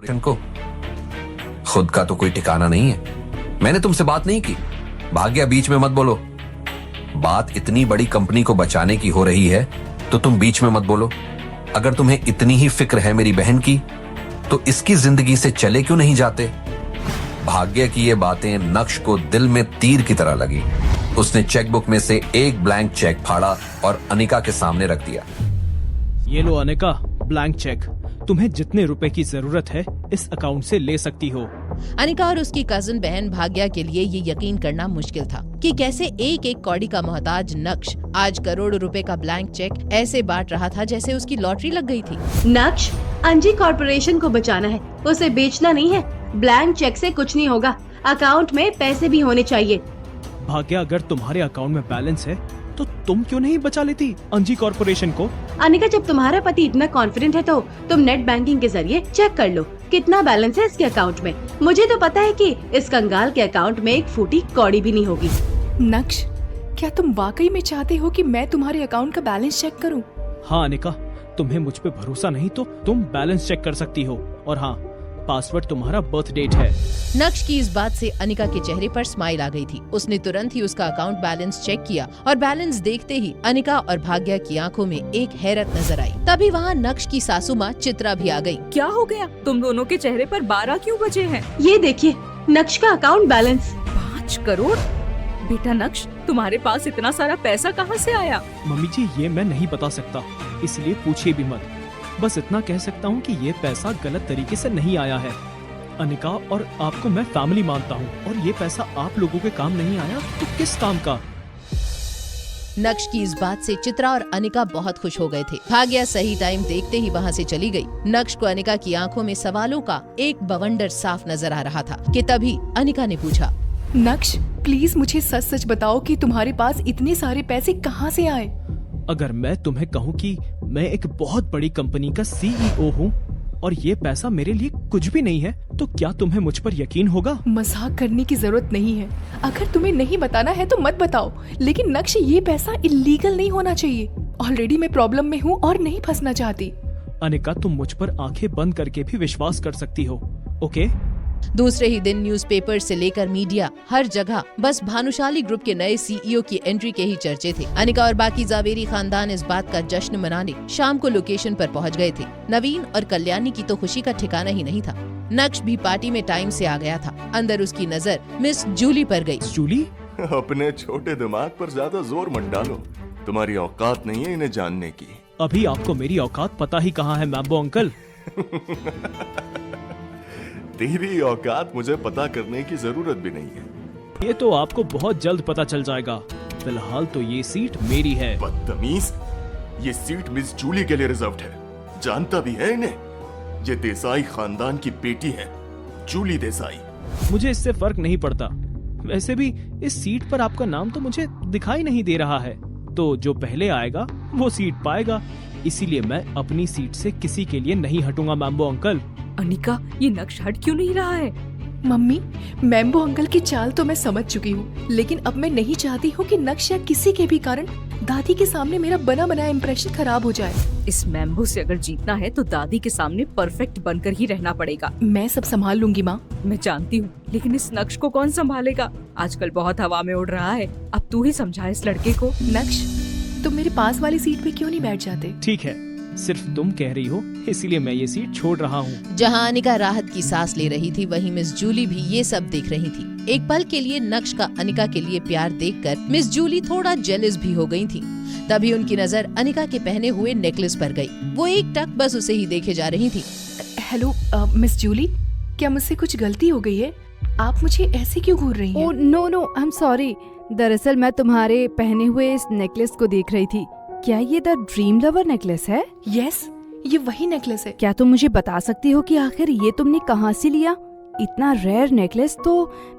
को खुद का तो कोई ठिकाना नहीं है। मैंने तुमसे बात नहीं की। भाग्या, बीच में मत बोलो। बात इतनी बड़ी कंपनी को बचाने की हो रही है तो तुम बीच में मत बोलो। अगर तुम्हें इतनी ही फिक्र है मेरी बहन की तो इसकी जिंदगी से चले क्यों नहीं जाते। भाग्य की ये बातें नक्श को दिल में तीर की तरह लगी। उसने चेकबुक में से एक ब्लैंक चेक फाड़ा और अनिका के सामने रख दिया। ये लो अनिका, ब्लैंक चेक। तुम्हें जितने रुपए की जरूरत है इस अकाउंट से ले सकती हो। अनिका और उसकी कजिन बहन भाग्या के लिए ये यकीन करना मुश्किल था कि कैसे एक एक कौड़ी का मोहताज नक्श आज करोड़ों रुपए का ब्लैंक चेक ऐसे बांट रहा था जैसे उसकी लॉटरी लग गई थी। नक्श, अंजी कॉर्पोरेशन को बचाना है, उसे बेचना नहीं है। ब्लैंक चेक से कुछ नहीं होगा, अकाउंट में पैसे भी होने चाहिए। भाग्या, अगर तुम्हारे अकाउंट में बैलेंस है तो तुम क्यों नहीं बचा लेती अंजी कॉर्पोरेशन को। अनिका, जब तुम्हारा पति इतना कॉन्फिडेंट है तो तुम नेट बैंकिंग के जरिए चेक कर लो कितना बैलेंस है इसके अकाउंट में। मुझे तो पता है कि इस कंगाल के अकाउंट में एक फूटी कौड़ी भी नहीं होगी। नक्श, क्या तुम वाकई में चाहते हो कि मैं तुम्हारे अकाउंट का बैलेंस चेक करूं? हाँ अनिका, तुम्हें मुझ पे भरोसा नहीं तो तुम बैलेंस चेक कर सकती हो। और हाँ, पासवर्ड तुम्हारा बर्थ डेट है। नक्श की इस बात से अनिका के चेहरे पर स्माइल आ गई थी। उसने तुरंत ही उसका अकाउंट बैलेंस चेक किया और बैलेंस देखते ही अनिका और भाग्या की आंखों में एक हैरत नजर आई। तभी वहाँ नक्श की सासू माँ चित्रा भी आ गई। क्या हो गया? तुम दोनों के चेहरे पर 12 क्यों बजे हैं? ये देखिए नक्श का अकाउंट बैलेंस 5 करोड़। बेटा नक्श, तुम्हारे पास इतना सारा पैसा कहाँ से आया? मम्मी जी, ये मैं नहीं बता सकता, इसलिए पूछिए भी मत। बस इतना कह सकता हूँ कि ये पैसा गलत तरीके से नहीं आया है। अनिका, और आपको मैं फैमिली मानता हूँ, और ये पैसा आप लोगों के काम नहीं आया तो किस काम का। नक्श की इस बात से चित्रा और अनिका बहुत खुश हो गए थे। भाग्या सही टाइम देखते ही वहाँ से चली गई। नक्श को अनिका की आंखों में सवालों का एक बवंडर साफ नजर आ रहा था कि तभी अनिका ने पूछा, नक्श, प्लीज मुझे सच सच बताओ कि तुम्हारे पास इतने सारे पैसे कहाँ से आए? अगर मैं तुम्हें कहूँ कि मैं एक बहुत बड़ी कंपनी का CEO हूँ और ये पैसा मेरे लिए कुछ भी नहीं है तो क्या तुम्हें मुझ पर यकीन होगा? मजाक करने की जरूरत नहीं है। अगर तुम्हें नहीं बताना है तो मत बताओ, लेकिन नक्श, ये पैसा इलीगल नहीं होना चाहिए। ऑलरेडी मैं प्रॉब्लम में हूँ और नहीं फंसना चाहती। अनिका, तुम मुझ पर आंखें बंद करके भी विश्वास कर सकती हो, ओके? दूसरे ही दिन न्यूज़पेपर से लेकर मीडिया हर जगह बस भानुशाली ग्रुप के नए CEO की एंट्री के ही चर्चे थे। अनिका और बाकी जावेरी खानदान इस बात का जश्न मनाने शाम को लोकेशन पर पहुंच गए थे। नवीन और कल्याणी की तो खुशी का ठिकाना ही नहीं था। नक्श भी पार्टी में टाइम से आ गया था। अंदर उसकी नजर मिस जूली पर गई। जूली? अपने छोटे दिमाग पर ज्यादा जोर मत डालो, तुम्हारी औकात नहीं है इन्हें जानने की। अभी आपको मेरी औकात पता ही कहाँ है मैम्बो अंकल। तेरी औकात मुझे पता करने की जरूरत भी नहीं है। ये तो आपको बहुत जल्द पता चल जाएगा। फिलहाल तो ये सीट मेरी है। बदतमीज, ये सीट मिस जूली के लिए रिजर्व्ड है। जानता भी है इन्हें? ये देसाई खानदान की बेटी है, जूली देसाई। मुझे इससे फर्क नहीं पड़ता। वैसे भी इस सीट पर आपका नाम तो मुझे दिखाई नहीं दे रहा है, तो जो पहले आएगा वो सीट पाएगा। इसीलिए मैं अपनी सीट से किसी के लिए नहीं हटूंगा मैम्बो अंकल। अनिका, ये नक्श हट क्यों नहीं रहा है? मम्मी, मैम्बो अंकल की चाल तो मैं समझ चुकी हूँ, लेकिन अब मैं नहीं चाहती हूँ कि नक्श या किसी के भी कारण दादी के सामने मेरा बना बनाया इम्प्रेशन खराब हो जाए। इस मैम्बो से अगर जीतना है तो दादी के सामने परफेक्ट बनकर ही रहना पड़ेगा। मैं सब संभाल लूंगी माँ। मैं जानती हूँ, लेकिन इस नक्श को कौन संभालेगा? आजकल बहुत हवा में उड़ रहा है। अब तू ही समझा इस लड़के को। नक्श, तुम मेरे पास वाली सीट पे क्यों नहीं बैठ जाते? ठीक है, सिर्फ तुम कह रही हो इसीलिए मैं ये सीट छोड़ रहा हूँ। जहाँ अनिका राहत की सांस ले रही थी, वहीं मिस जूली भी ये सब देख रही थी। एक पल के लिए नक्श का अनिका के लिए प्यार देखकर मिस जूली थोड़ा जेलस भी हो गई थी। तभी उनकी नजर अनिका के पहने हुए नेकलेस पर गई। वो एक टक बस उसे ही देखे जा रही थी। हेलो मिस जूली, क्या मुझसे कुछ गलती हो गई है? आप मुझे ऐसे क्यों घूर रही हैं? Oh no, I am sorry. दरअसल मैं तुम्हारे पहने हुए इस नेकलेस को देख रही थी। क्या ये द ड्रीम लवर नेकलेस है? यस, ये वही नेकलेस है। क्या तुम मुझे बता सकती हो कि आखिर ये तुमने कहाँ से लिया? इतना रेयर नेकलेस तो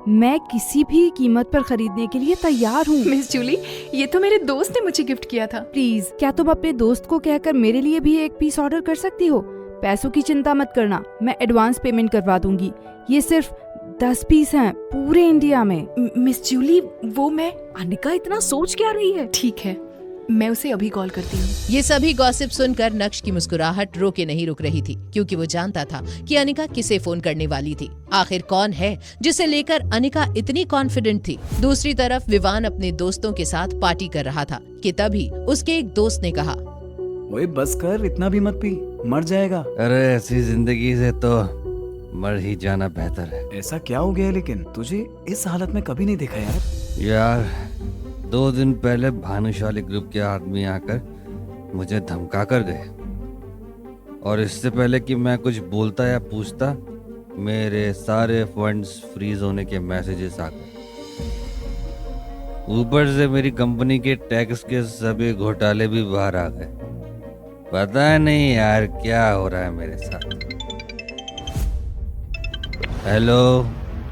मैं किसी भी कीमत पर खरीदने के लिए तैयार हूँ। मिस जूली, ये तो मेरे दोस्त ने मुझे गिफ्ट किया था। प्लीज, क्या तुम अपने दोस्त को कहकर मेरे लिए भी एक पीस ऑर्डर कर सकती हो? पैसों की चिंता मत करना, मैं एडवांस पेमेंट करवा दूंगी। ये सिर्फ 10 पीस हैं पूरे इंडिया में। मिस जूली, वो मैं। अनिका इतना सोच क्या रही है? ठीक है, मैं उसे अभी कॉल करती हूँ। ये सभी गॉसिप सुनकर नक्श की मुस्कुराहट रोके नहीं रुक रही थी, क्योंकि वो जानता था कि अनिका किसे फोन करने वाली थी। आखिर कौन है जिसे लेकर अनिका इतनी कॉन्फिडेंट थी। दूसरी तरफ विवान अपने दोस्तों के साथ पार्टी कर रहा था कि तभी उसके एक दोस्त ने कहा, ओए बस कर, इतना भी मत पी, मर जाएगा। अरे ऐसी जिंदगी से तो मर ही जाना बेहतर है। ऐसा क्या हो गया है लेकिन? तुझे इस हालत में कभी नहीं देखा यार। यार 2 दिन पहले भानुशाली ग्रुप के आदमी आकर मुझे धमका कर गए, और इससे पहले कि मैं कुछ बोलता या पूछता मेरे सारे फंड्स फ्रीज होने के मैसेजेस आ गए। ऊपर से मेरी कंपनी के टैक्स के सभी घोटाले भी बाहर आ गए। पता नहीं यार क्या हो रहा है मेरे साथ। हेलो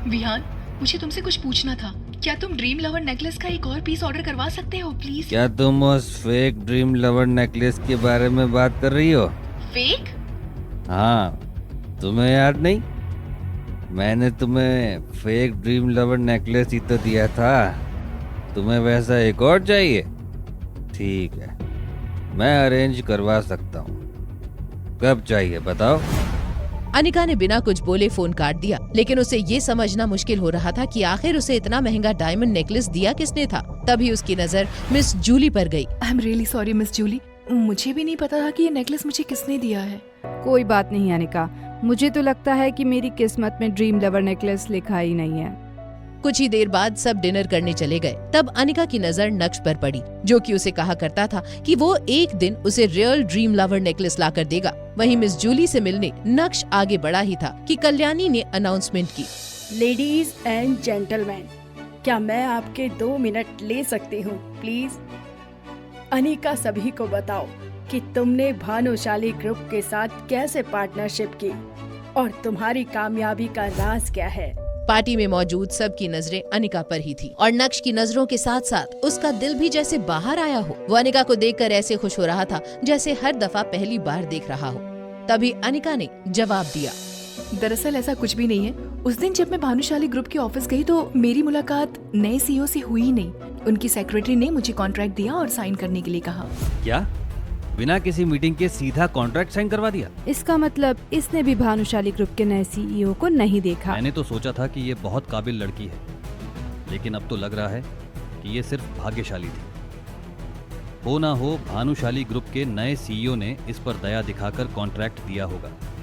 विहान, मुझे तुमसे कुछ पूछना था। क्या तुम ड्रीम लवर नेकलेस का एक और पीस ऑर्डर करवा सकते हो प्लीज? क्या तुम उस फेक ड्रीम लवर नेकलेस के बारे में बात कर रही हो? फेक? हाँ, तुम्हें याद नहीं? मैंने तुम्हें फेक ड्रीम लवर नेकलेस ही तो दिया था। तुम्हें वैसा एक और चाहिए? ठीक है, मैं अरेंज करवा सकता हूँ। कब चाहिए बताओ? अनिका ने बिना कुछ बोले फोन काट दिया, लेकिन उसे ये समझना मुश्किल हो रहा था कि आखिर उसे इतना महंगा डायमंड नेकलेस दिया किसने था। तभी उसकी नजर मिस जूली पर गई। I am really sorry miss Julie, मुझे भी नहीं पता था कि ये नेकलेस मुझे किसने दिया है। कोई बात नहीं अनिका, मुझे तो लगता है कि मेरी किस्मत में ड्रीम लवर नेकलेस लिखा ही नहीं है। कुछ ही देर बाद सब डिनर करने चले गए। तब अनिका की नजर नक्श पर पड़ी, जो कि उसे कहा करता था कि वो एक दिन उसे रियल ड्रीम लवर नेकलेस लाकर देगा। वहीं मिस जूली से मिलने नक्श आगे बढ़ा ही था कि कल्याणी ने अनाउंसमेंट की। लेडीज एंड जेंटलमैन, क्या मैं आपके 2 मिनट ले सकती हूँ प्लीज? अनिका, सभी को बताओ कि तुमने भानुशाली ग्रुप के साथ कैसे पार्टनरशिप की और तुम्हारी कामयाबी का राज क्या है। पार्टी में मौजूद सबकी नजरें अनिका पर ही थी, और नक्श की नजरों के साथ साथ उसका दिल भी जैसे बाहर आया हो। वो अनिका को देखकर ऐसे खुश हो रहा था जैसे हर दफा पहली बार देख रहा हो। तभी अनिका ने जवाब दिया, दरअसल ऐसा कुछ भी नहीं है। उस दिन जब मैं भानुशाली ग्रुप के ऑफिस गई तो मेरी मुलाकात नए सीईओ से हुई ही नहीं। उनकी सेक्रेटरी ने मुझे कॉन्ट्रैक्ट दिया और साइन करने के लिए कहा। क्या बिना किसी मीटिंग के सीधा कॉन्ट्रैक्ट साइन करवा दिया? इसका मतलब इसने भी भानुशाली ग्रुप के नए सीईओ को नहीं देखा। मैंने तो सोचा था कि ये बहुत काबिल लड़की है, लेकिन अब तो लग रहा है कि ये सिर्फ भाग्यशाली थी। हो ना हो भानुशाली ग्रुप के नए सीईओ ने इस पर दया दिखाकर कॉन्ट्रैक्ट दिया होगा।